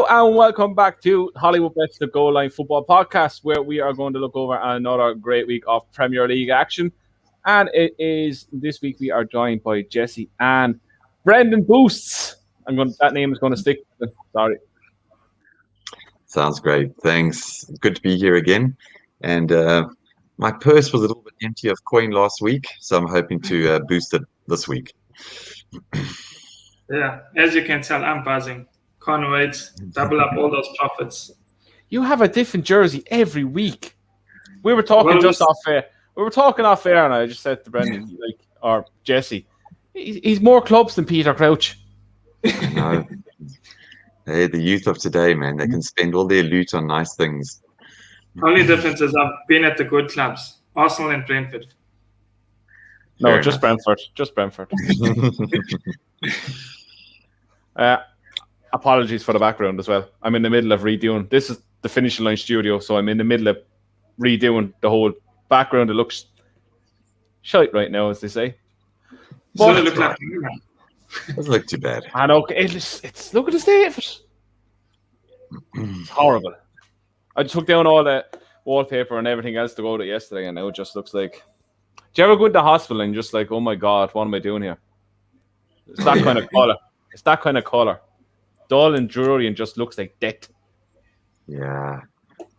and welcome back to Hollywoodbets, the Goal Line Football Podcast, where we are going to look over another great week of Premier League action. And it is this week we are joined by Jesse and Brendan Boosts. That name is going to stick. Sorry. Sounds great. Thanks. Good to be here again. And my purse was a little bit empty of coin last week, so I'm hoping to boost it this week. Yeah, as you can tell, I'm buzzing. Can't wait. Double up all those profits. You have a different jersey every week. We were talking off air. We were talking off air, and I just said to Brendan, or Jesse, he's more clubs than Peter Crouch. No. Hey, the youth of today, man, they can spend all their loot on nice things. Only difference is I've been at the good clubs, Arsenal and Brentford. No, Fair just enough. Brentford. Just Brentford. Apologies for the background as well. I'm in the middle of redoing. This is the finishing line studio, so I'm in the middle of redoing the whole background. It looks shite right now, as they say. But it look like doesn't look too bad. I know it's look at the state of it. It's horrible. I took down all the wallpaper and everything else to go to yesterday, and now it just looks like. Do you ever go into the hospital and just like, oh my god, what am I doing here? It's that kind of color. It's that kind of color. Dull and dreary and just looks like death. Yeah.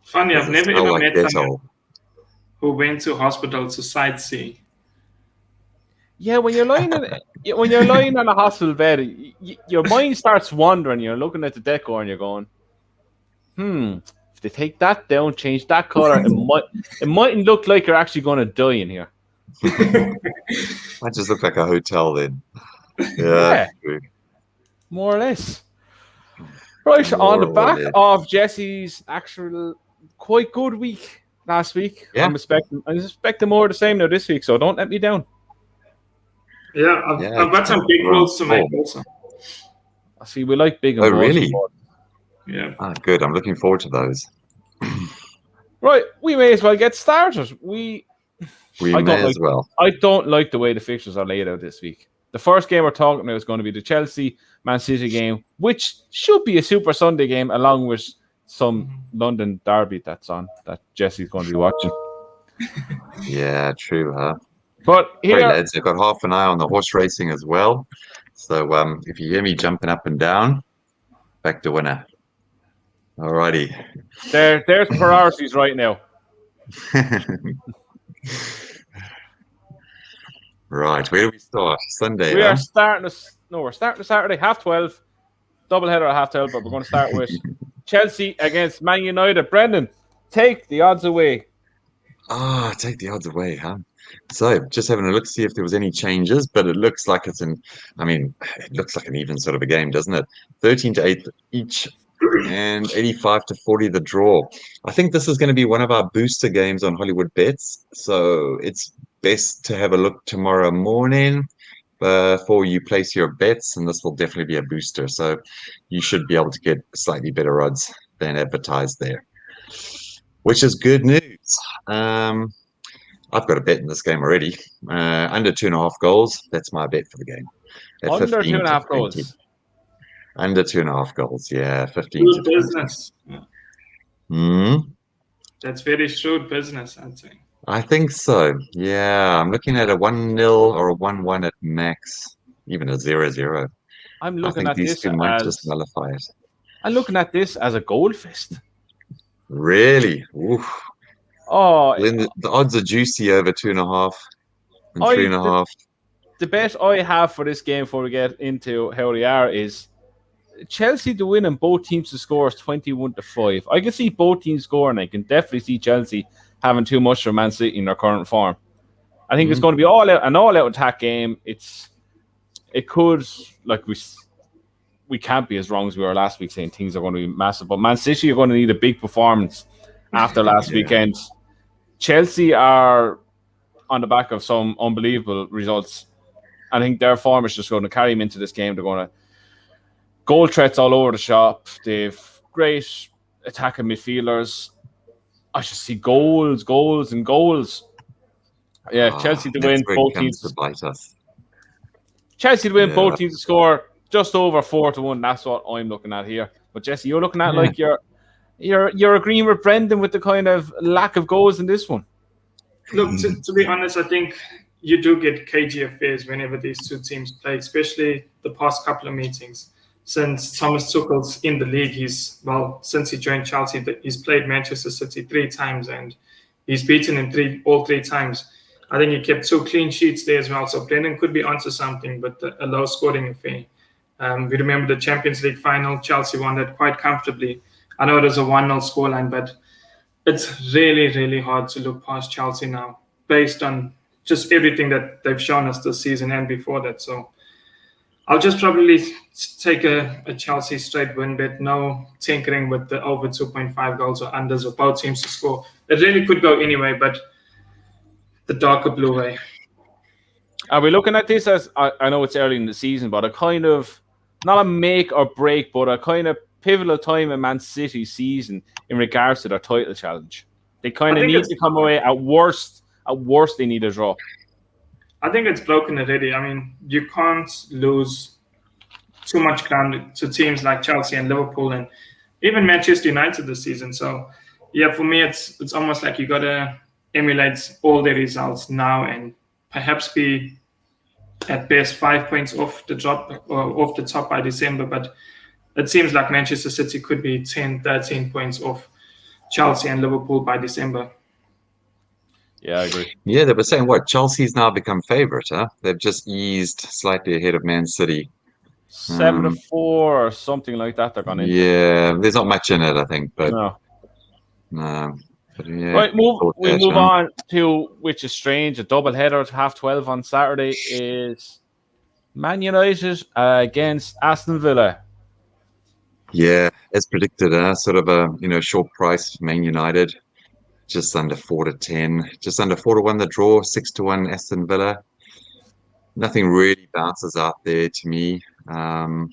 Funny, I've never ever met someone who went to hospital to sightsee. Yeah, when you're lying on a hospital bed, your mind starts wandering. You're looking at the decor and you're going, if they take that down, change that color, it mightn't look like you're actually going to die in here. Might just look like a hotel then. Yeah. More or less. Right, on the back of Jesse's actual quite good week last week, I'm expecting more of the same now this week, so don't let me down. Yeah, I've got some big goals to make also. I see, we like big and Oh, really? Yeah. Good. I'm looking forward to those. Right, we may as well get started. We may as well. I don't like the way the fixtures are laid out this week. The first game we're talking about is going to be the Chelsea-Man City game, which should be a Super Sunday game, along with some London derby that's on, that Jesse's going to be watching. Yeah, true, huh? But here, sorry, lads, I've got half an eye on the horse racing as well. So if you hear me jumping up and down, back to winner. Alrighty. There's priorities right now. Right, where do we start? Sunday. We're starting Saturday, 12:30. Doubleheader at 12:30, but we're going to start with Chelsea against Man United. Brendan, take the odds away. Take the odds away, huh? So just having a look to see if there was any changes, but it looks like it looks like an even sort of a game, doesn't it? 13-8 each and 85-40 the draw. I think this is going to be one of our booster games on Hollywoodbets, so it's best to have a look tomorrow morning before you place your bets, and this will definitely be a booster, so you should be able to get slightly better odds than advertised there, which is good news. I've got a bet in this game already. Under 2.5 goals. That's my bet for the game. At under 2.5 goals. Under 2.5 goals. Yeah, 15. Good business. That's very shrewd business, I'd say. I think so. Yeah, I'm looking at a 1-0 or a 1-1 at max, even a 0-0. I'm looking at these two might just nullify it. I'm looking at this as a goal fest. Really? Oof. Oh, then the odds are juicy over 2.5 and 3.5. The bet I have for this game before we get into how they are is Chelsea to win and both teams to score is 21-5. I can see both teams scoring. I can definitely see Chelsea having too much for Man City in their current form. I think it's going to be an all-out attack game. It could, like we can't be as wrong as we were last week saying things are going to be massive, but Man City are going to need a big performance after last weekend. Chelsea are on the back of some unbelievable results. I think their form is just going to carry them into this game. They're going to goal threats all over the shop. They've great attacking midfielders. I just see goals, and goals. Yeah, Chelsea to win both teams. To bite us. Chelsea to win both teams to score just over 4-1. That's what I'm looking at here. But Jesse, you're looking at like you're agreeing with Brendan with the kind of lack of goals in this one. Look, to be honest, I think you do get cagey affairs whenever these two teams play, especially the past couple of meetings. Since Thomas Tuchel's in the league, since he joined Chelsea, he's played Manchester City 3 times and he's beaten him all three times. I think he kept 2 clean sheets there as well. So Brendan could be onto something, but a low scoring affair. We remember the Champions League final. Chelsea won that quite comfortably. I know it was a 1-0 scoreline, but it's really, really hard to look past Chelsea now based on just everything that they've shown us this season and before that. So I'll just probably take a Chelsea straight win bet. No tinkering with the over 2.5 goals or unders or both teams to score. It really could go anyway, but the darker blue way. Are we looking at this as, I know it's early in the season, but a kind of, not a make or break, but a kind of pivotal time in Man City's season in regards to their title challenge? They kind of need to come away at worst, they need a draw. I think it's broken already. I mean, you can't lose too much ground to teams like Chelsea and Liverpool and even Manchester United this season. So, yeah, for me, it's almost like you got to emulate all the results now and perhaps be at best 5 points off the top by December. But it seems like Manchester City could be 10, 13 points off Chelsea and Liverpool by December. Yeah, I agree. Yeah, they were saying Chelsea's now become favourite, huh? They've just eased slightly ahead of Man City. 7-4 or something like that they're going into. Yeah, there's not much in it, I think, but no. But yeah, right, we move on to, which is strange, a double header at 12:30 on Saturday is Man United against Aston Villa. Yeah, as predicted, sort of a short price Man United. Just under 4-10, just under 4-1 the draw, 6-1 Aston Villa. Nothing really bounces out there to me, other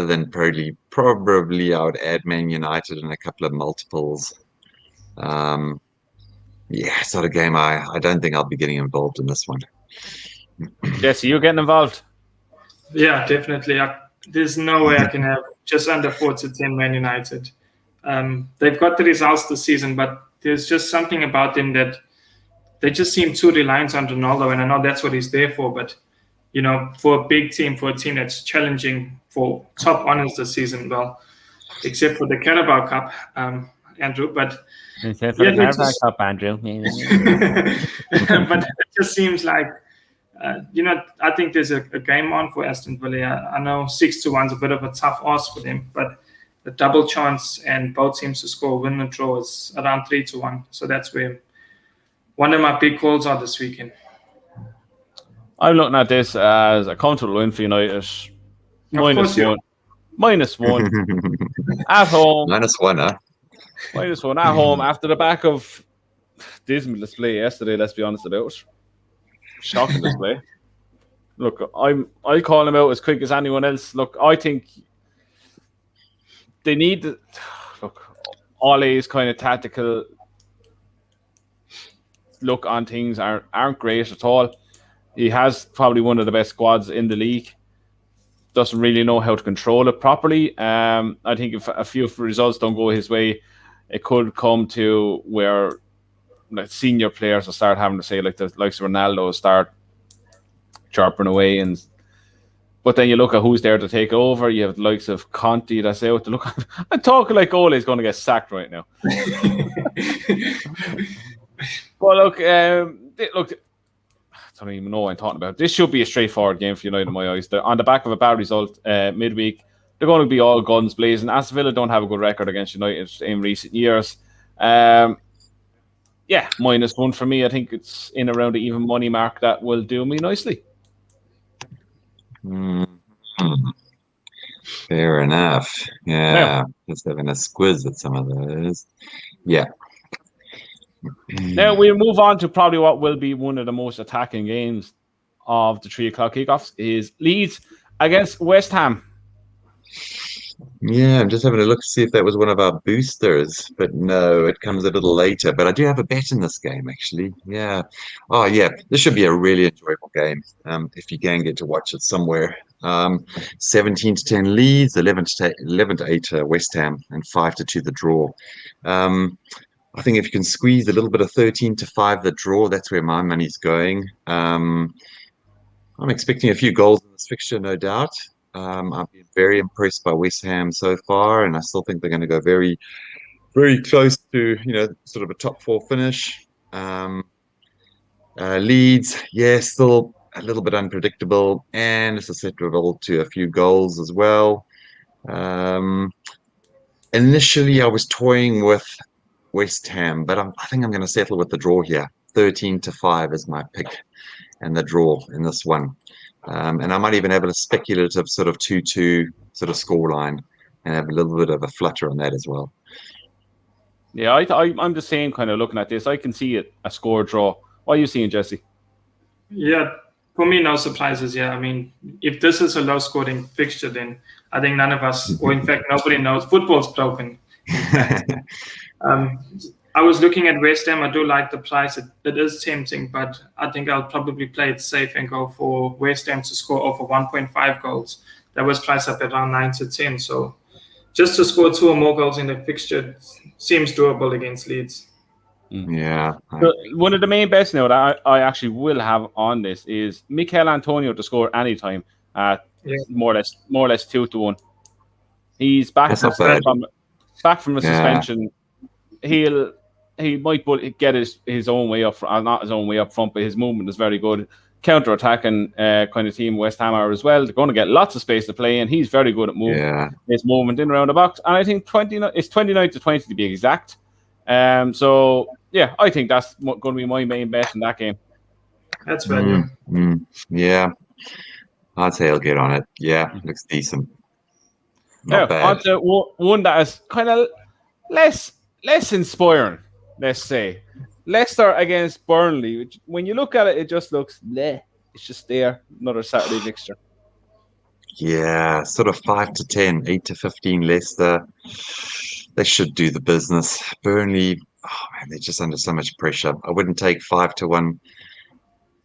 than probably I would add Man United and a couple of multiples. It's not a game I don't think I'll be getting involved in this one. Jesse, you getting involved? Yeah, definitely. There's no way I can have just under 4-10 Man United. They've got the results this season, but there's just something about them that they just seem too reliant on Ronaldo, and I know that's what he's there for. But for a big team, for a team that's challenging for top honors this season, well, except for the Carabao Cup, Andrew. But except for the Carabao Cup, Andrew. But it just seems like I think there's a game on for Aston Villa. I know 6-1 is a bit of a tough ask for them, but the double chance and both teams to score, win and draw is around 3-1. So that's where one of my big calls are this weekend. I'm looking at this as a comfortable win for United. -1. -1 at home. -1, huh? -1 at home after the back of dismal display yesterday. Let's be honest about it. Shocking display. Look, I call him out as quick as anyone else. Look, I think they need to look. Ole's kind of tactical look on things aren't great at all. He has probably one of the best squads in the league. Doesn't really know how to control it properly. I think if a few results don't go his way, it could come to where senior players will start having to say, like the likes of Ronaldo, start chirping away. But then you look at who's there to take over. You have the likes of Conte that's out to look. I'm talking like Ole is going to get sacked right now. But look, I don't even know what I'm talking about. This should be a straightforward game for United in my eyes. They're on the back of a bad result midweek. They're going to be all guns blazing. Aston Villa don't have a good record against United in recent years. -1 for me. I think it's in around the even money mark. That will do me nicely. Fair enough. Yeah, just having a squiz at some of those. Yeah. Now we'll move on to probably what will be one of the most attacking games of the 3:00 kickoffs is Leeds against West Ham. Yeah, I'm just having a look to see if that was one of our boosters, but no, it comes a little later. But I do have a bet in this game, actually. Yeah. Oh, yeah. This should be a really enjoyable game. If you can get to watch it somewhere. 17 to 10 Leeds, 11 to 8 West Ham, and 5 to 2 the draw. I think if you can squeeze a little bit of 13 to 5 the draw, that's where my money's going. I'm expecting a few goals in this fixture, no doubt. I've been very impressed by West Ham so far, and I still think they're going to go very, very close to, sort of a top four finish. Leeds, yeah, still a little bit unpredictable and susceptible to a few goals as well. Initially, I was toying with West Ham, but I think I'm going to settle with the draw here. 13 to 5 is my pick, and the draw in this one. And I might even have a speculative sort of 2-2 sort of scoreline and have a little bit of a flutter on that as well. Yeah, I'm the same kind of looking at this. I can see it a score draw. What are you seeing, Jesse? Yeah, for me, no surprises. Yeah, I mean, if this is a low-scoring fixture, then I think none of us, or in fact, nobody knows football's broken. I was looking at West Ham. I do like the price. It is tempting, but I think I'll probably play it safe and go for West Ham to score over 1.5 goals. That was priced up at around 9 to 10. So just to score 2 or more goals in the fixture seems doable against Leeds. Yeah. So one of the main bets now that I actually will have on this is Mikel Antonio to score anytime at more or less 2 to 1. He's back from a suspension. He might get his own way up, not his own way up front, but his movement is very good. Counter-attacking kind of team West Ham are as well. They're going to get lots of space to play, and he's very good at his movement in around the box. And I think 29 to 20 to be exact. So yeah, I think that's going to be my main bet in that game. That's value. Yeah, I'd say I'll get on it. Yeah, looks decent. Not bad. On to one that is kind of less inspiring, let's say. Leicester against Burnley, which when you look at it, it just looks bleh. It's just there, another Saturday fixture. Yeah, sort of 5 to 10, 8 to 15 Leicester. They should do the business. Burnley, oh man, they're just under so much pressure. I wouldn't take 5 to 1.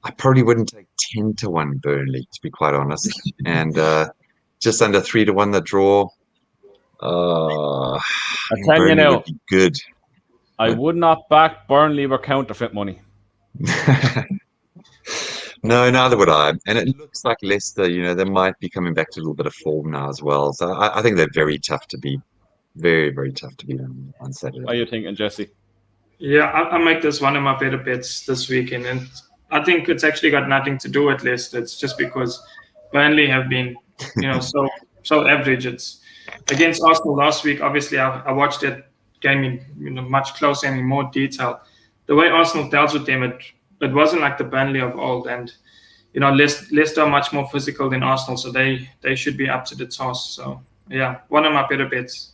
I probably wouldn't take 10 to 1 Burnley, to be quite honest. And just under 3 to 1 the draw. I tell Burnley you now, would be good. I would not back Burnley with counterfeit money. No, neither would I. And it looks like Leicester, they might be coming back to a little bit of form now as well. So I think they're very tough to beat. Very, very tough to beat on Saturday. What are you thinking, Jesse? Yeah, I make this one of my better bets this weekend. And I think it's actually got nothing to do with Leicester. It's just because Burnley have been, so average. It's against Arsenal last week. Obviously, I watched that game in much closer and in more detail. The way Arsenal dealt with them, it wasn't like the Burnley of old. And Leicester are much more physical than Arsenal, so they should be up to the task. So yeah, one of my better bets.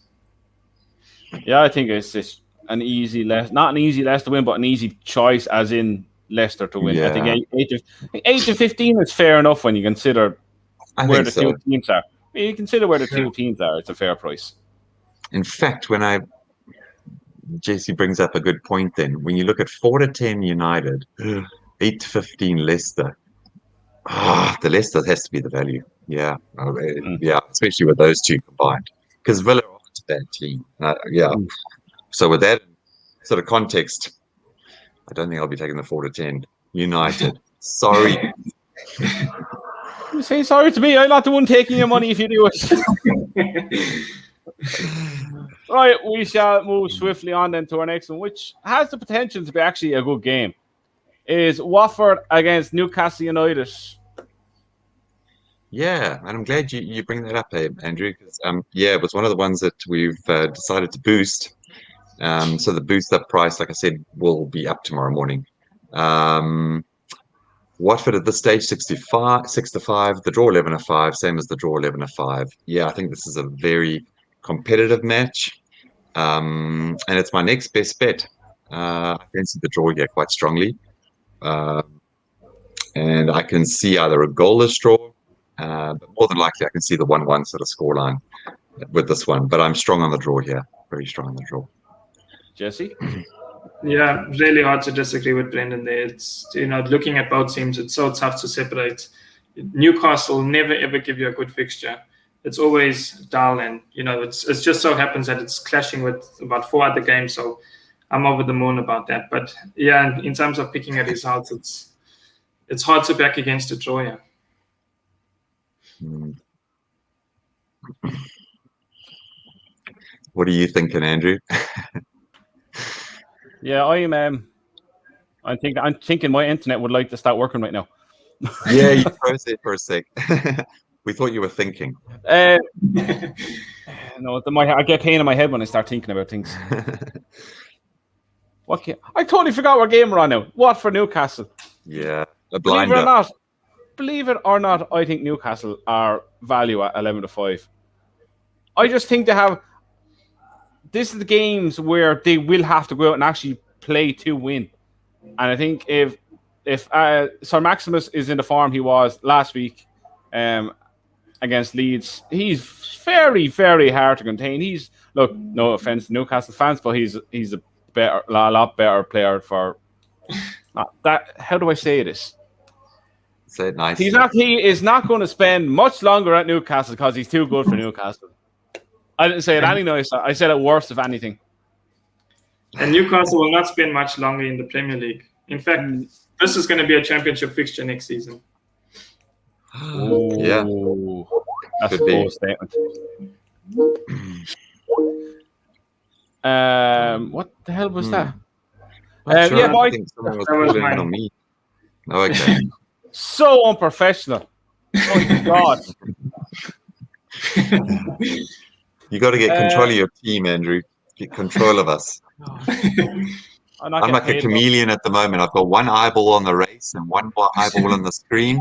Yeah, I think it's just not an easy Leicester to win, but an easy choice, as in Leicester to win. Yeah. I think 8 to 15 is fair enough when you consider where the two teams are. You consider where the two teams are; it's a fair price. In fact, Jesse brings up a good point. Then, when you look at 4 to 10 United, 8 to 15 Leicester, the Leicester has to be the value. Yeah, yeah, especially with those two combined, because Villa are a bad team. So with that sort of context, I don't think I'll be taking the 4 to 10 United. Sorry. You say sorry to me. I'm not the one taking your money if you do it. Right, we shall move swiftly on then to our next one, which has the potential to be actually a good game. Is Watford against Newcastle United. Yeah, and I'm glad you bring that up, Andrew, because it was one of the ones that we've decided to boost. So the boost up price, like I said, will be up tomorrow morning. Watford at this stage 6 to 5, the draw 11 to 5, same as the draw 11 to 5. Yeah, I think this is a very competitive match, and it's my next best bet. I fancy the draw here quite strongly, and I can see either a goalless draw, but more than likely I can see the 1-1 sort of scoreline. with this one, but I'm strong on the draw here. Very strong on the draw. Jesse? Yeah, really hard to disagree with Brendan there. It's, looking at both teams, it's so tough to separate. Newcastle never ever give you a good fixture. It's always dull, and it's just so happens that it's clashing with about 4 other games. So I'm over the moon about that. But yeah, in terms of picking a result, it's hard to back against a draw. Yeah. What are you thinking, Andrew? Yeah, I'm thinking my internet would like to start working right now. Yeah, you froze there for a sec. We thought you were thinking. No, I get pain in my head when I start thinking about things. What game? I totally forgot what game we're on now. Watford Newcastle. Yeah, a blinder. Believe it or not, I think Newcastle are value at 11-5. I just think they have. This is the games where they will have to go out and actually play to win. And I think if Sir Maximus is in the form he was last week against Leeds, he's very, very hard to contain. Look, no offense to Newcastle fans, but he's a lot better player for that. How do I say this? Say it nice. He is not going to spend much longer at Newcastle because he's too good for Newcastle. I didn't say it any nicer. I said it worse, if anything. And Newcastle will not spend much longer in the Premier League. In fact, this is going to be a championship fixture next season. Yeah. That's a bold statement. What the hell was that? Sure, yeah, boy. I think someone was calling it on me. Oh, okay. So unprofessional. Oh, my God. You got to get control of your team, Andrew. Get control of us. I'm like a chameleon at the moment. I've got one eyeball on the race and one eyeball on the screen.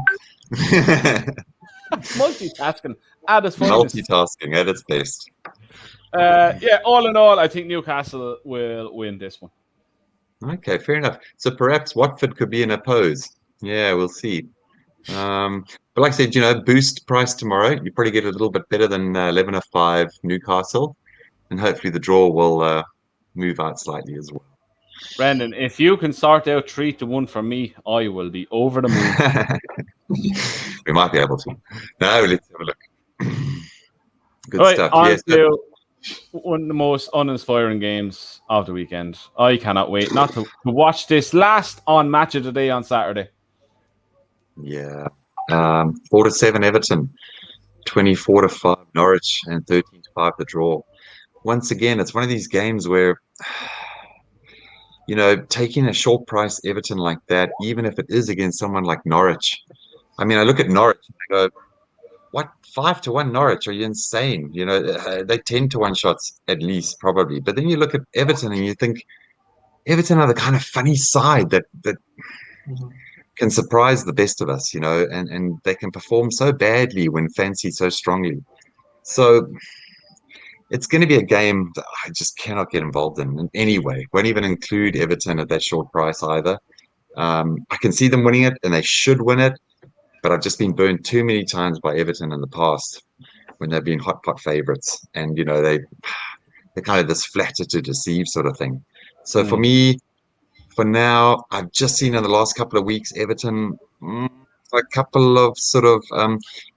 Multitasking at its finest. Multitasking at its best. Yeah, all in all, I think Newcastle will win this one. Okay, fair enough. So perhaps Watford could be in a pose. Yeah, we'll see. But like I said, boost price tomorrow. You probably get a little bit better than 11-5 Newcastle. And hopefully the draw will move out slightly as well. Brendan, if you can sort out 3-1 for me, I will be over the moon. We might be able to. No, let's have a look. Good right, stuff. On to one of the most uninspiring games of the weekend. I cannot wait not to watch this last on Match of the Day on Saturday. Yeah. 4-7 Everton, 24-5 Norwich, and 13-5 the draw. Once again, it's one of these games where, taking a short price Everton like that, even if it is against someone like Norwich. I mean, I look at Norwich and I go, what, 5-1 Norwich? Are you insane? They 10-1 shots at least, probably. But then you look at Everton and you think, Everton are the kind of funny side that can surprise the best of us, and they can perform so badly when fancied so strongly. So it's going to be a game that I just cannot get involved in any way. Won't even include Everton at that short price either. I can see them winning it, and they should win it, but I've just been burned too many times by Everton in the past when they've been hot pot favourites, and they're kind of this flatter to deceive sort of thing. So for me, for now, I've just seen in the last couple of weeks Everton, a couple of sort of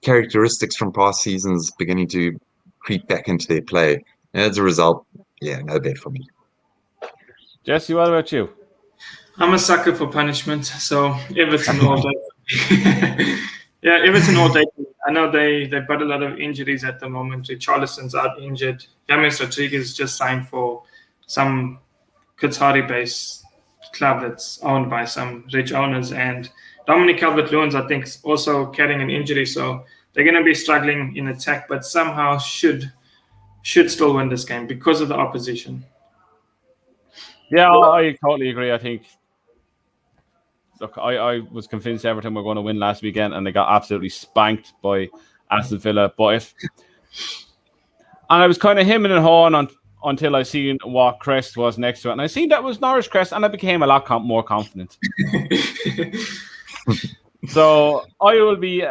characteristics from past seasons beginning to creep back into their play. And as a result, no bet for me. Jesse, what about you? I'm a sucker for punishment, so Everton all day. Yeah, Everton all day. I know they've got a lot of injuries at the moment. Richarlison's out injured. James Rodriguez just signed for some Qatari-based club that's owned by some rich owners, and Dominic Calvert-Lewin's, I think, is also carrying an injury, so they're going to be struggling in attack, but somehow should still win this game because of the opposition. Yeah, I totally agree. I think, look, I was convinced Everton were going to win last weekend, and they got absolutely spanked by Aston Villa. And I was kind of hemming and hawing until I seen what crest was next to it. And I seen that was Norwich crest, and I became a lot more confident. So I will be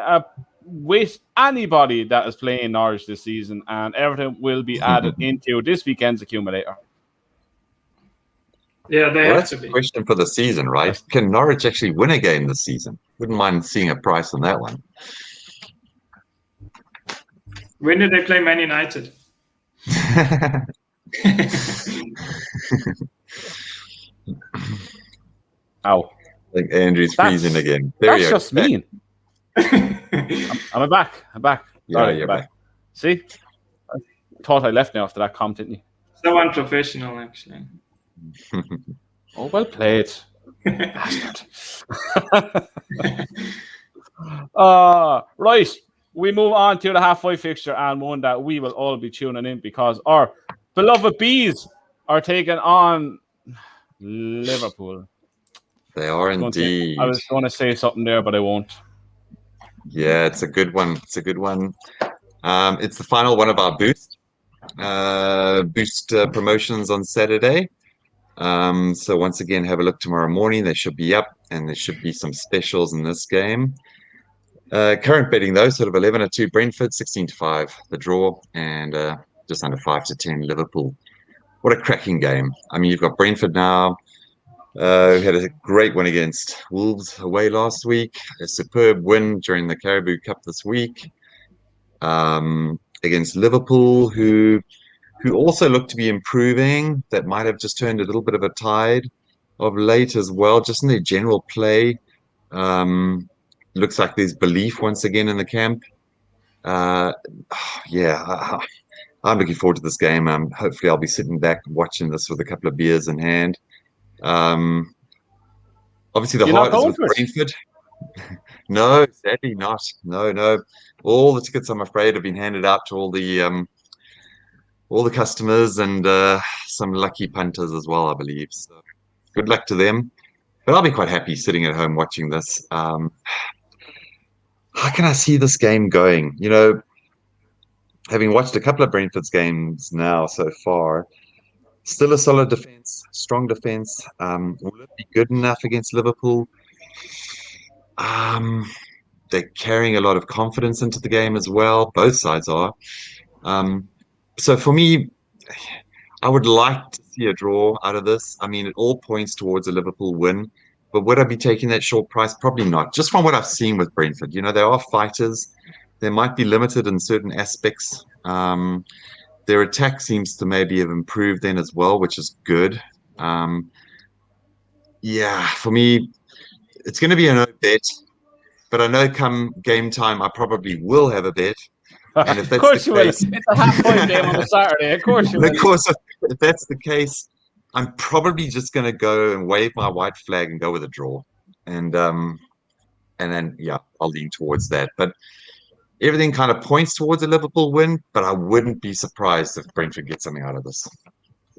with anybody that is playing Norwich this season, and everything will be added into this weekend's accumulator. Yeah, they Well, have that's to a be. question for the season, right? Can Norwich actually win a game this season? Wouldn't mind seeing a price on that one. When did they play Man United? Ow. Like Andrew's freezing again. There That's you just go. mean. I'm back. Yeah, Sorry, you're I'm back. See? I thought I left now after that comment, didn't you? So unprofessional, actually. Oh, well played. Bastard. Right. We move on to the halfway fixture, and one that we will all be tuning in because our beloved Bees are taking on Liverpool. They are indeed. I was going to say something there, but I won't. Yeah, it's a good one. It's a good one. It's the final one of our boost promotions on Saturday. So once again, have a look tomorrow morning. They should be up, and there should be some specials in this game. Current betting though, sort of 11-2 Brentford, 16-5 the draw, and just under 5-10 Liverpool. What a cracking game! I mean, you've got Brentford now. Who had a great win against Wolves away last week. A superb win during the Carabao Cup this week against Liverpool, who also look to be improving. That might have just turned a little bit of a tide of late as well, just in their general play. Looks like there's belief once again in the camp. I'm looking forward to this game. Hopefully I'll be sitting back watching this with a couple of beers in hand. Obviously the heart is with Brentford. No, sadly not. No. All the tickets, I'm afraid, have been handed out to all the customers and some lucky punters as well, I believe. So good luck to them. But I'll be quite happy sitting at home watching this. How can I see this game going? You know, having watched a couple of Brentford's games now so far, still a solid defense, strong defense. Will it be good enough against Liverpool? They're carrying a lot of confidence into the game as well. Both sides are. So for me, I would like to see a draw out of this. I mean, it all points towards a Liverpool win. But would I be taking that short price? Probably not. Just from what I've seen with Brentford, you know, they are fighters. They might be limited in certain aspects. Their attack seems to maybe have improved then as well, which is good. For me, it's going to be a no bet. But I know come game time, I probably will have a bet. And if that's of course the you will. case, It's a half-point game on a Saturday. Of course you will. If that's the case, I'm probably just going to go and wave my white flag and go with a draw. And then, I'll lean towards that. But everything kind of points towards a Liverpool win, but I wouldn't be surprised if Brentford gets something out of this.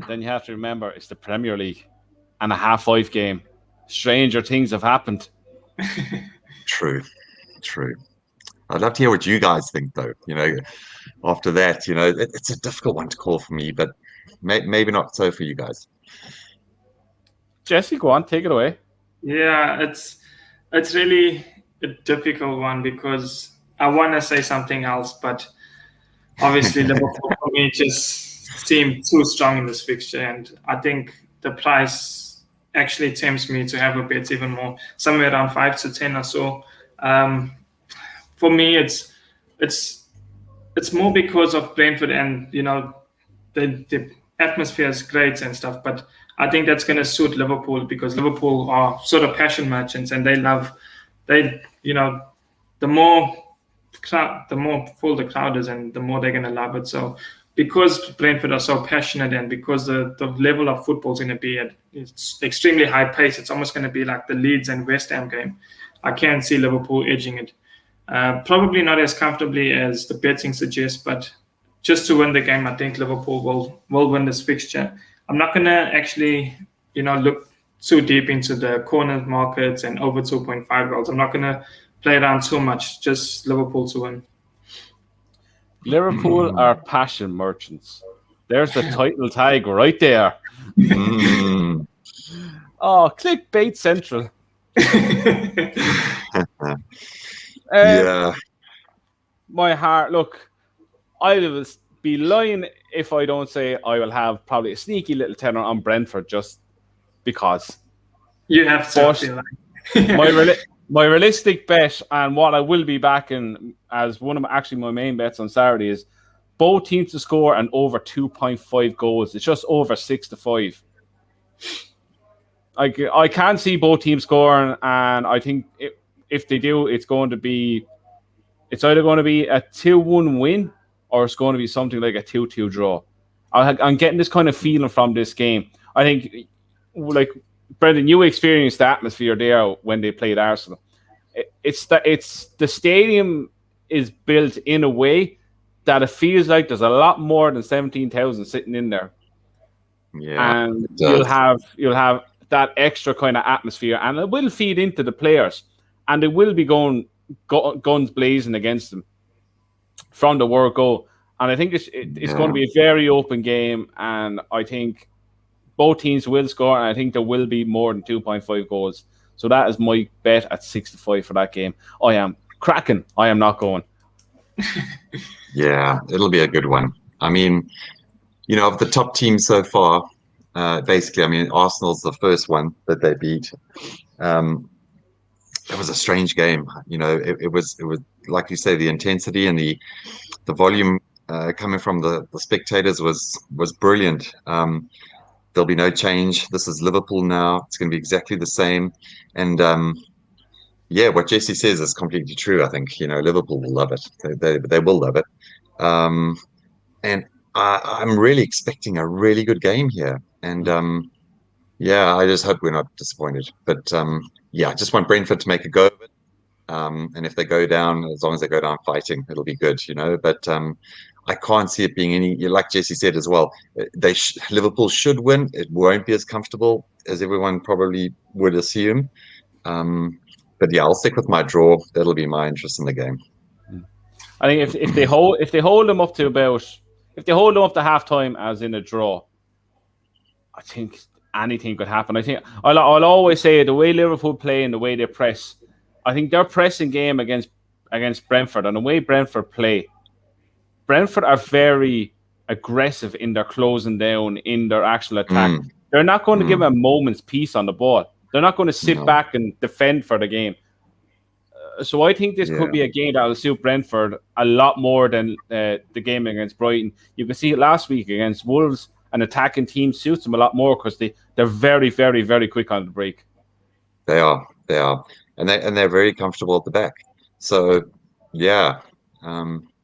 Then you have to remember it's the Premier League and a half-5 game. Stranger things have happened. True. I'd love to hear what you guys think, though. You know, after that, you know, it's a difficult one to call for me, but maybe not so for you guys. Jesse, go on, take it away. Yeah, it's really a difficult one because I want to say something else, but obviously Liverpool for me just seem too strong in this fixture, and I think the price actually tempts me to have a bet even more, somewhere around 5-10 or so. For me, it's more because of Brentford, and you know the atmosphere is great and stuff, but I think that's going to suit Liverpool because Liverpool are sort of passion merchants, and the more full the crowd is, and the more they're going to love it. So because Brentford are so passionate, and because the level of football is going to be at it's extremely high pace, it's almost going to be like the Leeds and West Ham game. I can't see Liverpool edging it. Probably not as comfortably as the betting suggests, but just to win the game, I think Liverpool will win this fixture. I'm not going to actually, look too deep into the corner markets and over 2.5 goals. I'm not going to play around too much. Just Liverpool to win. Liverpool are passion merchants. There's the title tag right there. Oh, clickbait central. Yeah. my heart, look, I will be lying if I don't say I will have probably a sneaky little tenner on Brentford just because. You have to. I feel like. my realistic bet and what I will be backing as one of my main bets on Saturday is both teams to score and over 2.5 goals. It's just over 6-5. I can see both teams scoring, and I think if they do, it's either going to be a 2-1 win or it's going to be something like a 2-2 draw. I'm getting this kind of feeling from this game. I think, like Brendan, you experienced the atmosphere there when they played Arsenal. It's the stadium is built in a way that it feels like there's a lot more than 17,000 sitting in there. Yeah, and you'll have that extra kind of atmosphere, and it will feed into the players, and they will be going guns blazing against them from the word go. And I think it's going to be a very open game, and I think both teams will score, and I think there will be more than 2.5 goals. So that is my bet at 6-5 for that game. I am cracking. I am not going. Yeah, it'll be a good one. I mean, of the top teams so far, basically, I mean, Arsenal's the first one that they beat. It was a strange game. It was like you say, the intensity and the volume coming from the spectators was brilliant. There'll be no change. This is Liverpool now. It's going to be exactly the same. And what Jesse says is completely true. I think Liverpool will love it. They will love it. And I'm really expecting a really good game here. And I just hope we're not disappointed. But I just want Brentford to make a go of it. And if they go down, as long as they go down fighting, it'll be good, But I can't see it being any, like Jesse said as well, Liverpool should win. It won't be as comfortable as everyone probably would assume. But I'll stick with my draw. That'll be my interest in the game. I think if they hold them up to halftime as in a draw, I think anything could happen. I think I'll always say the way Liverpool play and the way they press, I think their pressing game against Brentford and the way Brentford play, Brentford are very aggressive in their closing down, in their actual attack. They're not going to give a moment's peace on the ball. They're not going to sit back and defend for the game. So I think this could be a game that will suit Brentford a lot more than the game against Brighton. You can see it last week against Wolves. An attacking team suits them a lot more because they're very, very, very quick on the break. They are, and they're very comfortable at the back. So,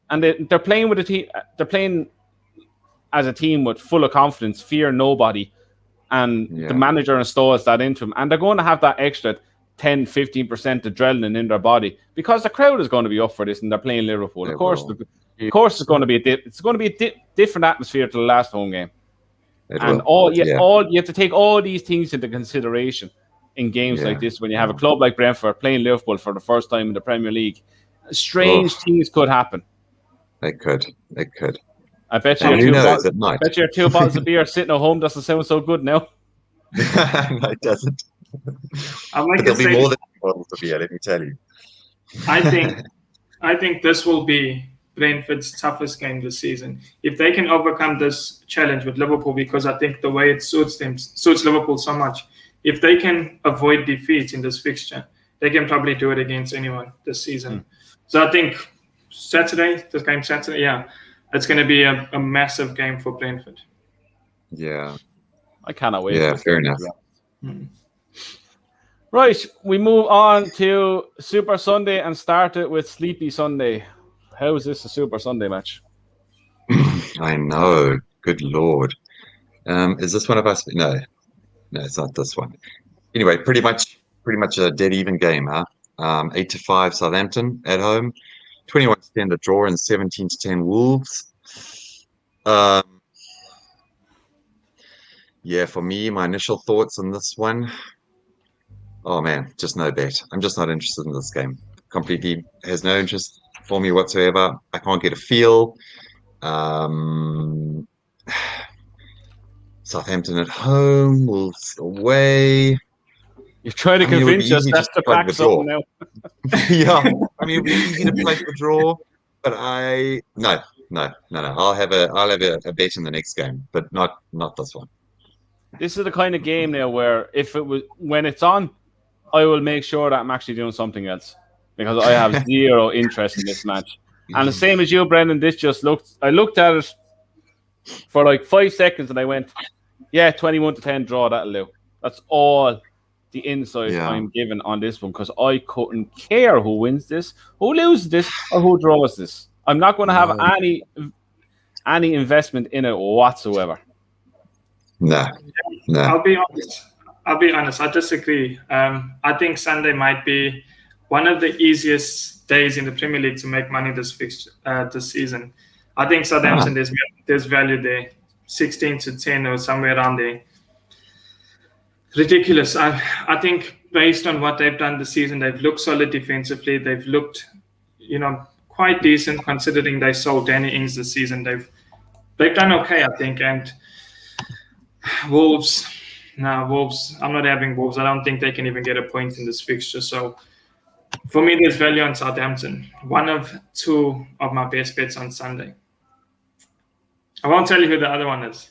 and they're playing with a team. They're playing as a team with full of confidence, fear nobody, and the manager installs that into them. And they're going to have that extra 10-15% adrenaline in their body because the crowd is going to be up for this, and they're playing Liverpool. Of course, it's going to be a different atmosphere to the last home game. You have to take all these things into consideration in games like this when you have a club like Brentford playing Liverpool for the first time in the Premier League. Strange things could happen. They could. I bet you 2 bottles of beer sitting at home doesn't sound so good now. No, it doesn't. There'll be more than 2 bottles of beer, let me tell you. I think this will be Brentford's toughest game this season. If they can overcome this challenge with Liverpool, because I think the way it suits Liverpool so much, if they can avoid defeat in this fixture, they can probably do it against anyone this season. So I think Saturday, it's going to be a massive game for Brentford. Yeah. I cannot wait. Yeah, fair enough. Right, we move on to Super Sunday and start it with Sleepy Sunday. How is this a Super Sunday match? I know. Good Lord. Is this one of us? No, it's not this one. Anyway, pretty much a dead even game, huh? 8-5 Southampton at home, 21-10 the draw, and 17-10 Wolves. For me, my initial thoughts on this one. Oh man, just no bet. I'm just not interested in this game. Completely has no interest for me whatsoever. I can't get a feel. Southampton at home, Wolves away. You're trying to convince us that's the back something now. Yeah, I mean, it'd be easy to play for draw, but no. I'll have a bet in the next game, but not this one. This is the kind of game now where when it's on, I will make sure that I'm actually doing something else because I have zero interest in this match. And the same as you, Brendan, I looked at it for like 5 seconds and I went, yeah, 21-10 draw, that'll do. That's all the insight I'm given on this one because I couldn't care who wins this, who loses this, or who draws this. I'm not going to have any investment in it whatsoever. No. I'll be honest. I disagree. I think Sunday might be one of the easiest days in the Premier League to make money this season. I think Southampton, there's value there, 16-10 or somewhere around there. Ridiculous. I think based on what they've done this season, they've looked solid defensively. They've looked, quite decent considering they sold Danny Ings this season. They've done okay, I think. And Wolves. I'm not having Wolves. I don't think they can even get a point in this fixture. So for me, there's value on Southampton. One of two of my best bets on Sunday. I won't tell you who the other one is.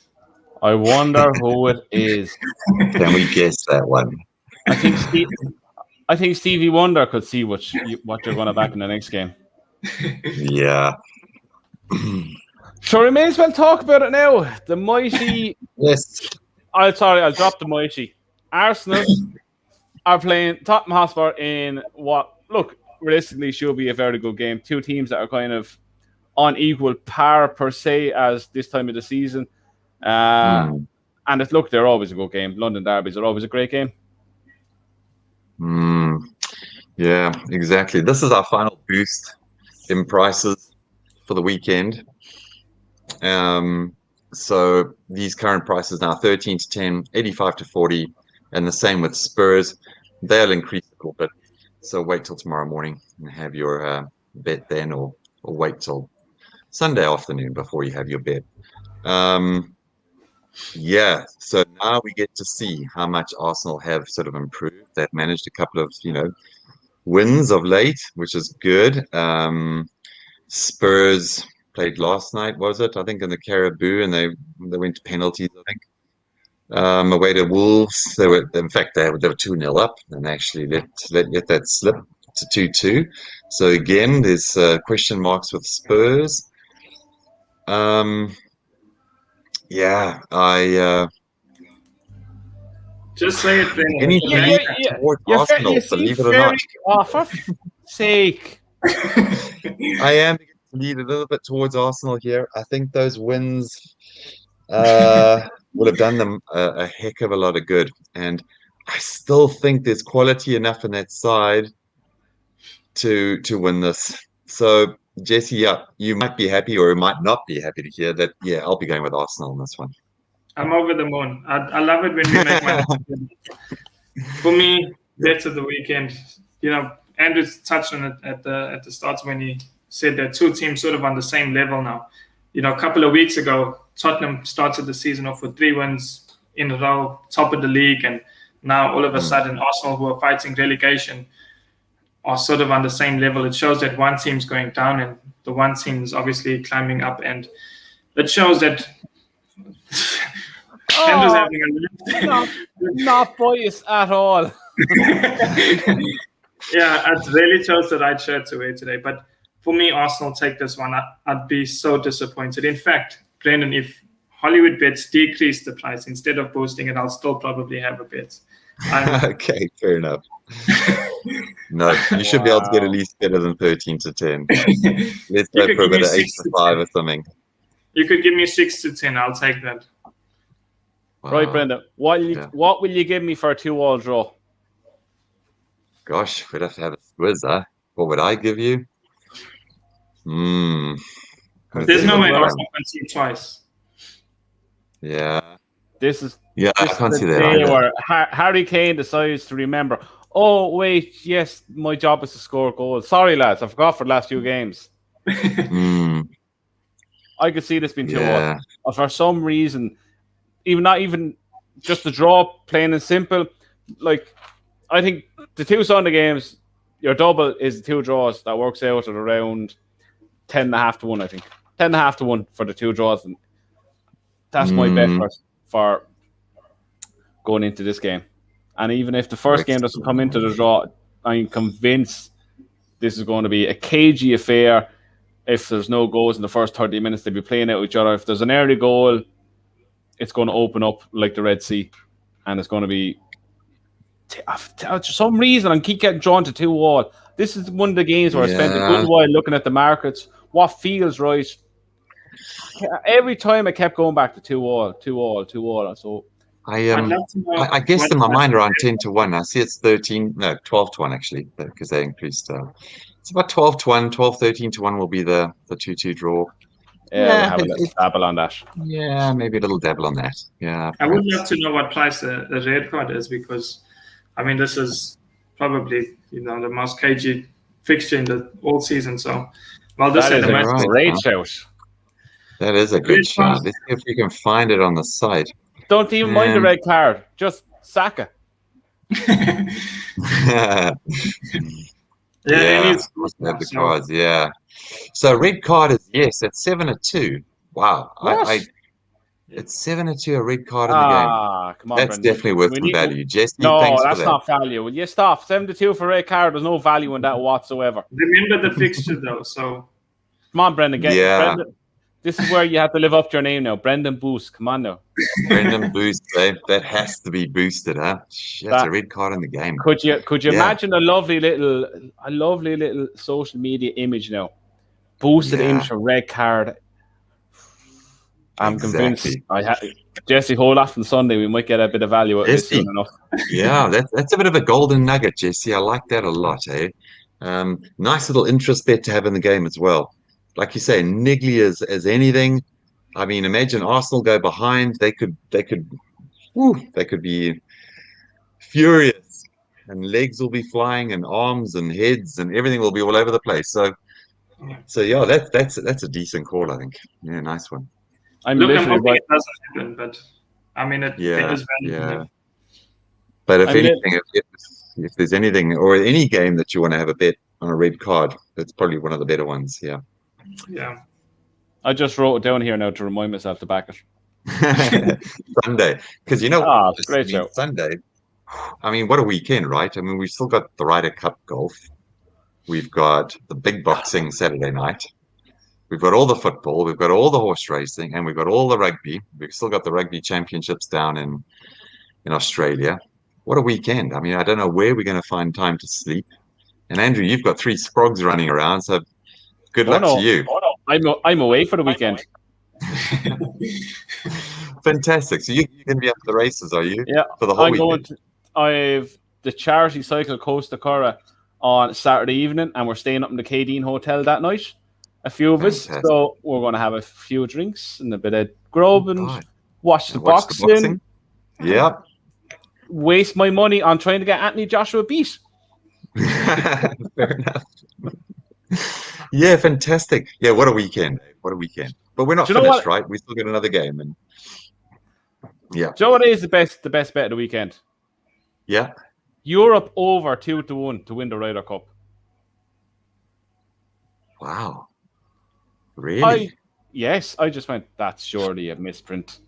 I wonder who it is. Can we guess that one? I think Stevie Wonder could see what you're going to back in the next game. Yeah. Sure, we may as well talk about it now. The mighty. Yes. I'll drop the mighty. Arsenal are playing Tottenham Hotspur in what, look, realistically should be a very good game. Two teams that are kind of on equal par per se as this time of the season. And they're always a good game. London derbies are always a great game. Yeah, exactly. This is our final boost in prices for the weekend. So these current prices now 13-10, 85-40, and the same with Spurs. They'll increase a little bit. So wait till tomorrow morning and have your bet then, or wait till Sunday afternoon before you have your bet. So now we get to see how much Arsenal have sort of improved. They've managed a couple of, wins of late, which is good. Spurs played last night, was it? I think in the Caribou, and they went to penalties, I think. Away to Wolves, they were 2-0 up, and actually let that slip to 2-2. So again, there's question marks with Spurs. Just say it, Ben. Anything towards Arsenal, believe it or not. Oh, for sake. I am beginning to lead a little bit towards Arsenal here. I think those wins will have done them a heck of a lot of good. And I still think there's quality enough in that side to win this. So, Jesse, you might be happy or you might not be happy to hear that. Yeah, I'll be going with Arsenal on this one. I'm over the moon. I love it when we make money. For me, bets of the weekend. Andrew touched on it at the start when he said that two teams sort of on the same level now. A couple of weeks ago, Tottenham started the season off with 3 wins in a row, top of the league, and now all of a sudden Arsenal, who are fighting relegation, are sort of on the same level. It shows that one team's going down and the one team is obviously climbing up, and it shows that Andrew's having not biased at all. Yeah, it really chose the right shirt to wear today. But for me, Arsenal take this one. I'd be so disappointed. In fact, Brendan, if Hollywoodbets decrease the price instead of boosting it, I'll still probably have a bet. Okay, fair enough. No, you should be able to get at least better than 13-10. Let's go for a bit of 8-5 or something. You could give me 6-10. I'll take that. Wow. Right, Brendan. What will you give me for a 2-2 draw? Gosh, we'd have to have a quiz, huh? What would I give you? There's no way Arsenal can see twice. Yeah. I can't see that either. Where Harry Kane decides to remember, oh, wait, yes, my job is to score goals. Sorry, lads, I forgot for the last few games. I could see this being 2-1. Or for some reason, not even just the draw, plain and simple. Like, I think the 2 Sunday games, your double is the 2 draws. That works out at around 10.5 to 1, I think. 10.5 to 1 for the 2 draws. And that's my bet for going into this game. And even if the first game doesn't come into the draw, I'm convinced this is going to be a cagey affair. If there's no goals in the first 30 minutes, they'll be playing out each other. If there's an early goal, it's going to open up like the Red Sea. And it's going to be... For some reason, I keep getting drawn to 2-2. This is one of the games where I spent a good while looking at the markets. What feels right? Every time I kept going back to 2-2, 2-2. So I guessed in my mind around 10 to 1. I see it's 12 to 1 actually, because they increased. It's about 12 to 1, 12, 13 to 1 will be the 2-2 draw. We'll have a little dabble on that. Yeah, maybe a little dabble on that. Yeah. I would love to know what price the red card is, because I mean, this is probably, the most cagey fixture in the all season. So, this is a great shout. That is a good shot. Let's see if you can find it on the site. Don't even mind the red card. Just Acca. The cards. Yeah. So red card is it's 7-2. Wow. It's 7-2, a red card in the game. Come on, that's Brendan. Definitely worth some value. Jesse, no, thanks that's for that. not value. Will you stop? 7-2 for red card. There's no value in that whatsoever. Remember the fixture though. So come on, Brendan. Brendan, this is where you have to live up to your name now. Brendan Boost. Come on now. Brendan Boost. That has to be boosted, huh? That's a red card in the game. Could you imagine a lovely little social media image now? Boosted image for red card. I'm convinced. Jesse, hold off on Sunday. We might get a bit of value out of this soon enough. Yeah, that's a bit of a golden nugget, Jesse. I like that a lot, eh? Nice little interest bet to have in the game as well. Like you say, niggly as anything. I mean, imagine Arsenal go behind. They could be furious, and legs will be flying, and arms and heads, and everything will be all over the place. So yeah, that's a decent call, I think. Yeah, nice one. I'm hoping it doesn't happen, but I mean, it is value. Yeah. But if anything, if there's anything or any game that you want to have a bet on a red card, it's probably one of the better ones. Yeah. Yeah. I just wrote it down here now to remind myself to back it. Sunday, because great show. Sunday. I mean, what a weekend, right? I mean, we've still got the Ryder Cup golf. We've got the big boxing Saturday night. We've got all the football, we've got all the horse racing, and we've got all the rugby. We've still got the rugby championships down in Australia. What a weekend. I mean, I don't know where we're going to find time to sleep. And Andrew, you've got 3 sprogs running around, so good luck to you. I'm away for the weekend. Fantastic. So you're going to be up for the races, are you? Yeah. For the whole weekend? I've the charity cycle Coast to Curra on Saturday evening, and we're staying up in the Cadine Hotel that night. A few of us, so we're going to have a few drinks and a bit of grub and watch the boxing. Yeah. Waste my money on trying to get Anthony Joshua beat. Fair enough. Yeah, fantastic. Yeah, what a weekend. What a weekend. But we're not finished, right? We still got another game. And yeah. Do you know what is the best bet of the weekend? Yeah. Europe over 2-1 to win the Ryder Cup. Wow. Really? I just went, that's surely a misprint.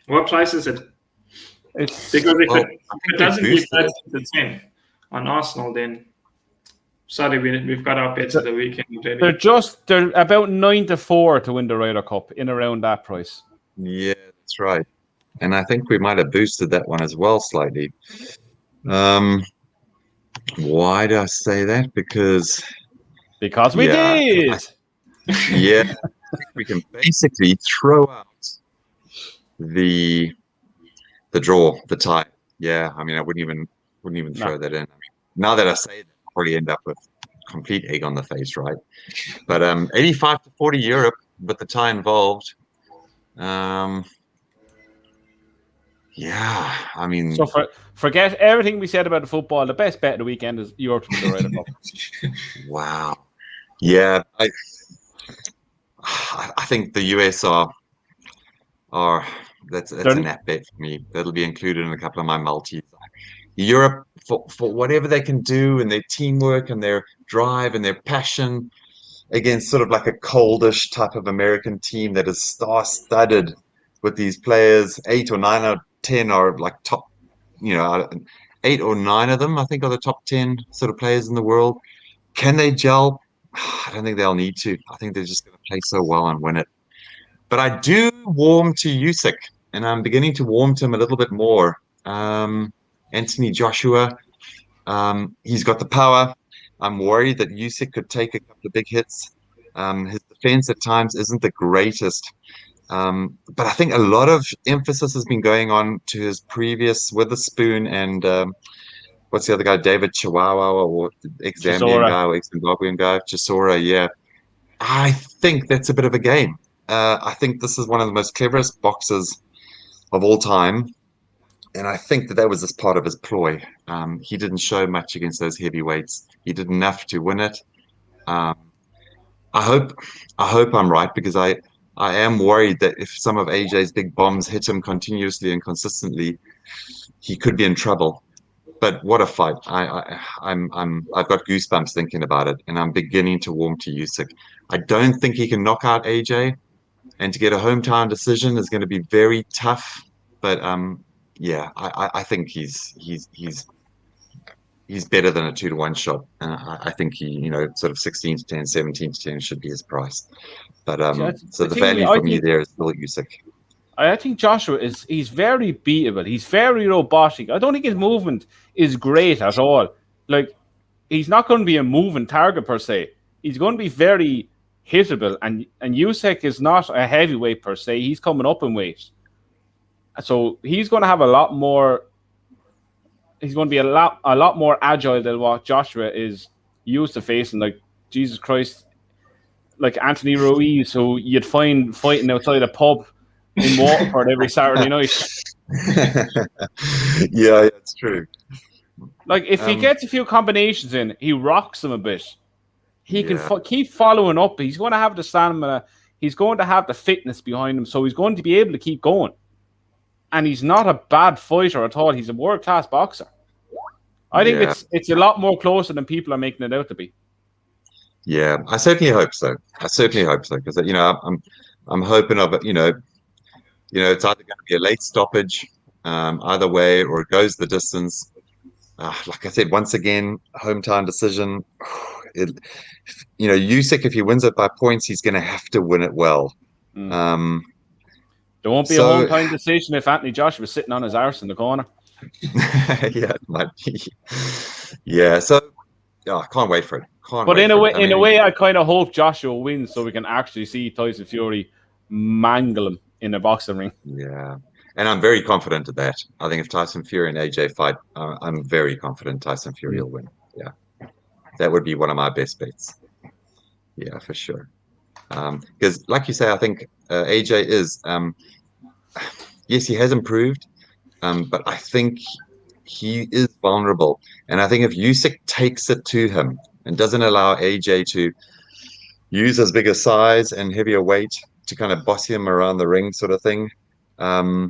What price is it? It's because if it doesn't give the 10 on Arsenal, then sorry, we've got our bets of the weekend already. They're about 9-4 to win the Ryder Cup, in around that price. Yeah, that's right. And I think we might have boosted that one as well slightly. Why do I say that? Because we did. Yeah, we can basically throw out the draw, the tie. Yeah, I mean, I wouldn't even throw that in. I mean, now that I say that, I'll probably end up with complete egg on the face, right? But 85-40 Europe, but the tie involved. Yeah, I mean, so forget everything we said about the football. The best bet of the weekend is Europe to win the Ryder Cup. Wow. Yeah, I think the US are that's a nap bet for me. That'll be included in a couple of my multis. Europe, for whatever they can do and their teamwork and their drive and their passion, against sort of like a coldish type of American team that is star-studded with these players. 8 or 9 or 10 are like top, 8 or 9 of them, I think, are the top 10 sort of players in the world. Can they gel? I don't think they'll need to. I think they're just going to play so well and win it. But I do warm to Usyk, and I'm beginning to warm to him a little bit more. Anthony Joshua, he's got the power. I'm worried that Usyk could take a couple of big hits. His defense at times isn't the greatest. But I think a lot of emphasis has been going on to his previous Witherspoon and what's the other guy, David Chihuahua, or ex-Zambian guy or ex-Zimbabwean guy, Chisora, yeah. I think that's a bit of a game. I think this is one of the most cleverest boxers of all time. And I think that was just part of his ploy. He didn't show much against those heavyweights. He did enough to win it. I hope I'm right, because I am worried that if some of AJ's big bombs hit him continuously and consistently, he could be in trouble. But what a fight! I've got goosebumps thinking about it, and I'm beginning to warm to Usyk. I don't think he can knock out AJ, and to get a hometown decision is going to be very tough. But yeah, I think he's better than a 2-1 shot. I think he, sort of 16-10, 17-10 should be his price. But so the value for me there is still Usyk. I think Joshua he's very beatable. He's very robotic. I don't think his movement is great at all. Like, he's not going to be a moving target per se. He's going to be very hittable, and Usyk is not a heavyweight per se. He's coming up in weight. So he's going to have a lot more. He's going to be a lot more agile than what Joshua is used to facing. Like, Jesus Christ, like Anthony Ruiz, who you'd find fighting outside a pub in Watford every Saturday night. Yeah, it's true. Like, if he gets a few combinations in, he rocks them a bit. He can keep following up. He's going to have the stamina. He's going to have the fitness behind him, so he's going to be able to keep going. And he's not a bad fighter at all. He's a world-class boxer. I think it's a lot more closer than people are making it out to be. Yeah, I certainly hope so. Because I'm hoping of it. It's either going to be a late stoppage, either way, or it goes the distance. Like I said, once again, hometown decision. Usyk, if he wins it by points, he's going to have to win it well. There won't be a hometown decision if Anthony Joshua was sitting on his arse in the corner. Yeah, it might be. Yeah, so I can't wait for it. In a way, I kind of hope Joshua wins so we can actually see Tyson Fury mangle him in a boxing ring. Yeah, and I'm very confident of that. I think if Tyson Fury and AJ fight, I'm very confident Tyson Fury will win. Yeah, that would be one of my best bets. Yeah, for sure. Because, like you say, I think AJ is, yes, he has improved, but I think he is vulnerable. And I think if Usyk takes it to him and doesn't allow AJ to use his bigger size and heavier weight to kind of boss him around the ring sort of thing, I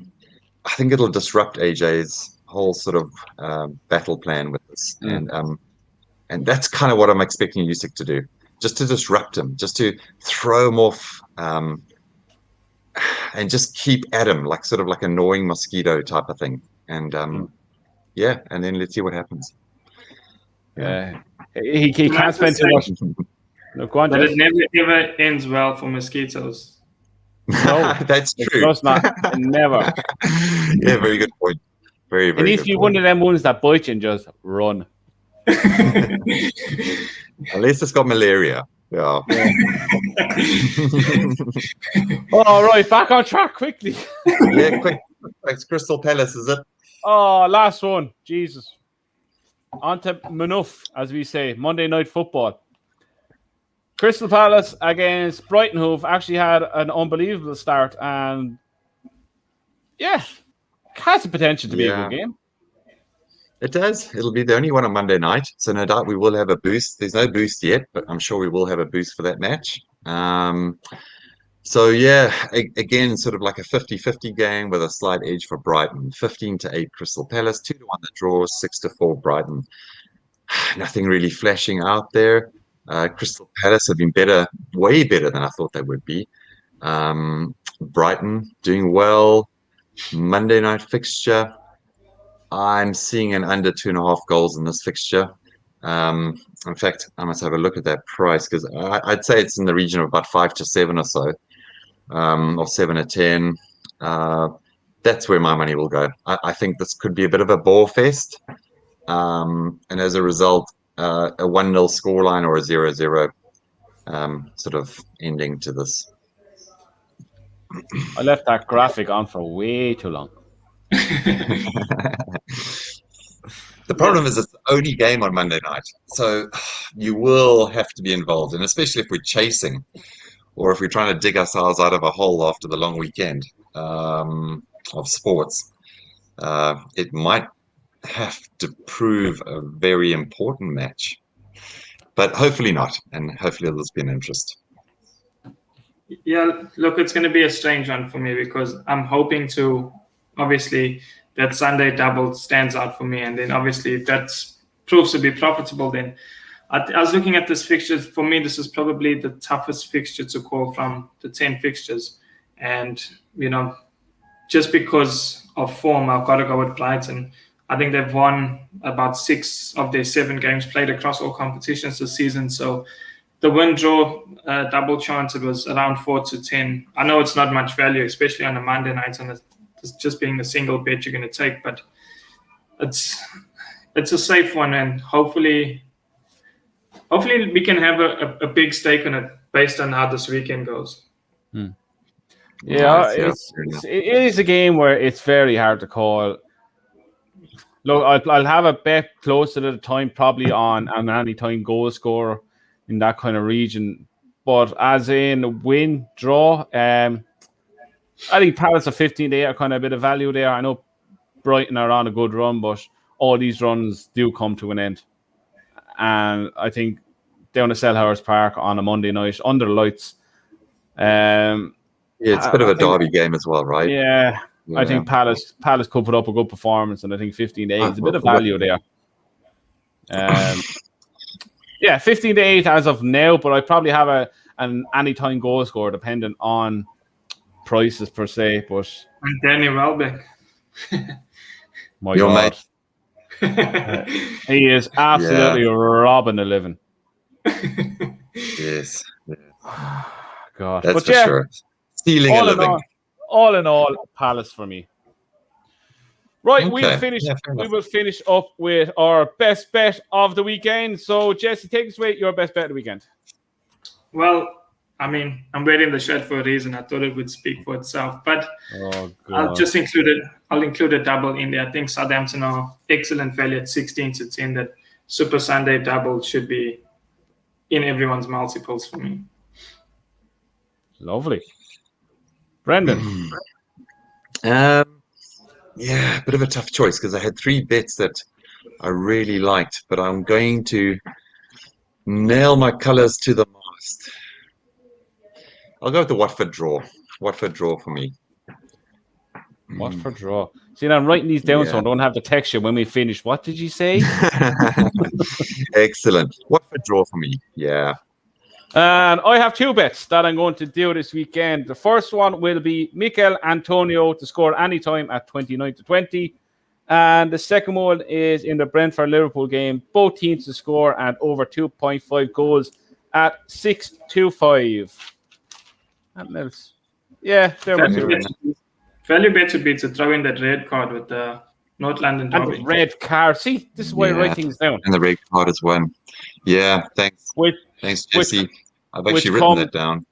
think it'll disrupt AJ's whole sort of battle plan with this. And that's kind of what I'm expecting Usyk to do. Just to disrupt him, just to throw him off, and just keep at him, like sort of like a gnawing mosquito type of thing. And and then let's see what happens. Yeah, he can't spend too much. No, go on, but it never ever ends well for mosquitoes. No, that's true. It does not. Never. Yeah, very good point. Very, very. It needs to be one of them ones that bite you and just run. Unless it's got malaria. Yeah. All right, back on track quickly. Yeah, quick. It's Crystal Palace, is it? Oh, last one. Jesus. On to Manuf, as we say. Monday Night Football. Crystal Palace against Brighton, who've actually had an unbelievable start. And yeah, has the potential to be a good game. It does. It'll be the only one on Monday night. So no doubt we will have a boost. There's no boost yet, but I'm sure we will have a boost for that match. So yeah, again, sort of like a 50-50 game with a slight edge for Brighton. 15-8 Crystal Palace, 2-1 the draw, 6-4 Brighton. Nothing really flashing out there. Crystal Palace have been better, way better than I thought they would be. Brighton doing well. Monday night fixture. I'm seeing an under 2.5 goals in this fixture. In fact, I must have a look at that price because I'd say it's in the region of about 5 to 7 or so, or 7 to 10. That's where my money will go. I think this could be a bit of a ball fest. And as a result, a 1-0 scoreline or a 0-0 sort of ending to this. I left that graphic on for way too long. The problem is it's the only game on Monday night. So you will have to be involved. And especially if we're chasing or if we're trying to dig ourselves out of a hole after the long weekend of sports, it might have to prove a very important match. But hopefully not. And hopefully there's been interest. Yeah, look, it's going to be a strange one for me because I'm hoping to, obviously, that Sunday double stands out for me. And then obviously if that proves to be profitable, then I was looking at this fixture. For me, this is probably the toughest fixture to call from the 10 fixtures. And, just because of form, I've got to go with Brighton. I think they've won about 6 of their 7 games played across all competitions this season. So the win-draw double chance, it was around 4 to 10. I know it's not much value, especially on a Monday night, and it's just being a single bet you're going to take. But it's a safe one, and hopefully we can have a big stake on it based on how this weekend goes. Yeah, it is a game where it's very hard to call. Look, I'll have a bet closer to the time, probably on an anytime goal scorer in that kind of region. But as in win, draw, I think Palace are 15-8 are kind of a bit of value there. I know Brighton are on a good run, but all these runs do come to an end. And I think down at Selhurst Park on a Monday night under the lights. It's a bit of a derby game as well, right? Yeah. I think Palace could put up a good performance, and I think 15-8 is a bit of value there. 15-8 as of now, but I probably have an anytime goal scorer dependent on prices per se. But and Danny Welbeck, my God, he is absolutely robbing the living. Yes, God, that's for sure. Stealing a living. All in all, Palace for me. Right, we will finish up with our best bet of the weekend. So, Jesse, take us away your best bet of the weekend. Well, I mean, I'm wearing the shirt for a reason. I thought it would speak for itself. But I'll just include a double in there. I think Southampton are excellent value at 16 to 10. That Super Sunday double should be in everyone's multiples for me. Lovely. Brendan. Bit of a tough choice because I had 3 bets that I really liked, but I'm going to nail my colours to the mast. I'll go with the Watford draw. Watford draw for me. Watford draw. See, I'm writing these down so I don't have to text you when we finish. What did you say? Excellent. Watford draw for me. Yeah. And I have 2 bets that I'm going to do this weekend. The first one will be Mikel Antonio to score anytime at 29 to 20. And the second one is in the Brentford Liverpool game, both teams to score at over 2.5 goals at 6 to 5. Yeah, there we go. Value bet would be to throw in that red card with the North London derby. And the red card. See, this is why I write things down. And the red card as well. Yeah, thanks. Thanks, Jesse. I've actually written that down.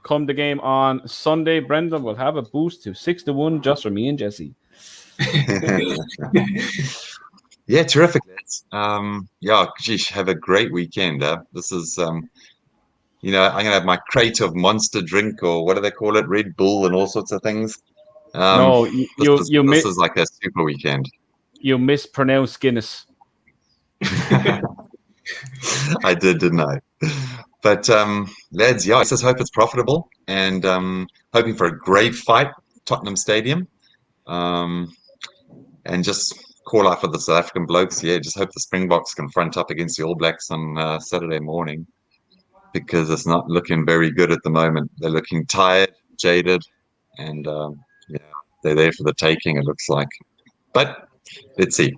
Come the game on Sunday, Brendan will have a boost to 6 to 1 just for me and Jesse. Yeah, terrific, lads. Have a great weekend. This is, I'm going to have my crate of Monster drink, or what do they call it, Red Bull and all sorts of things. This is like a super weekend. You mispronounced Guinness. I did, didn't I? But lads, I just hope it's profitable, and hoping for a great fight, Tottenham Stadium, and just call out for the South African blokes. Yeah, just hope the Springboks can front up against the All Blacks on Saturday morning. because it's not looking very good at the moment. They're looking tired, jaded, and yeah, they're there for the taking, it looks like. But let's see.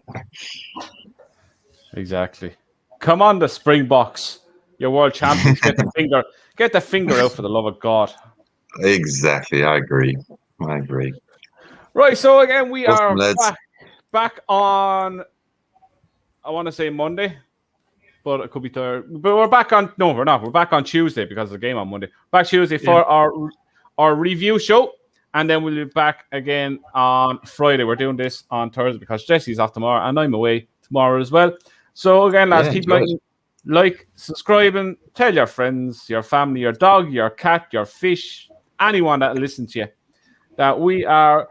Exactly. Come on, the Springboks. You're world champions. Get the finger out for the love of God. Exactly. I agree. Right, so again, we Awesome, are lads. back on, I want to say Monday, but it could be third. But we're back on, no, we're not. We're back on Tuesday because of the game on Monday. Back Tuesday for our review show, and then we'll be back again on Friday. We're doing this on Thursday because Jesse's off tomorrow, and I'm away tomorrow as well. So again, lads, keep like, subscribing, tell your friends, your family, your dog, your cat, your fish, anyone that listens to you, that we are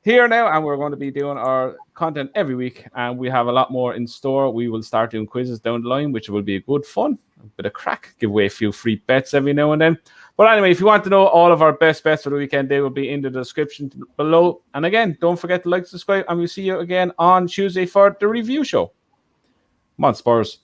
here now, and we're going to be doing our content every week, and we have a lot more in store. We will start doing quizzes down the line, which will be a good fun, a bit of crack, give away a few free bets every now and then. But anyway, if you want to know all of our best bets for the weekend, they will be in the description below. And again, don't forget to like, subscribe, and we'll see you again on Tuesday for the review show. Come on, Spurs.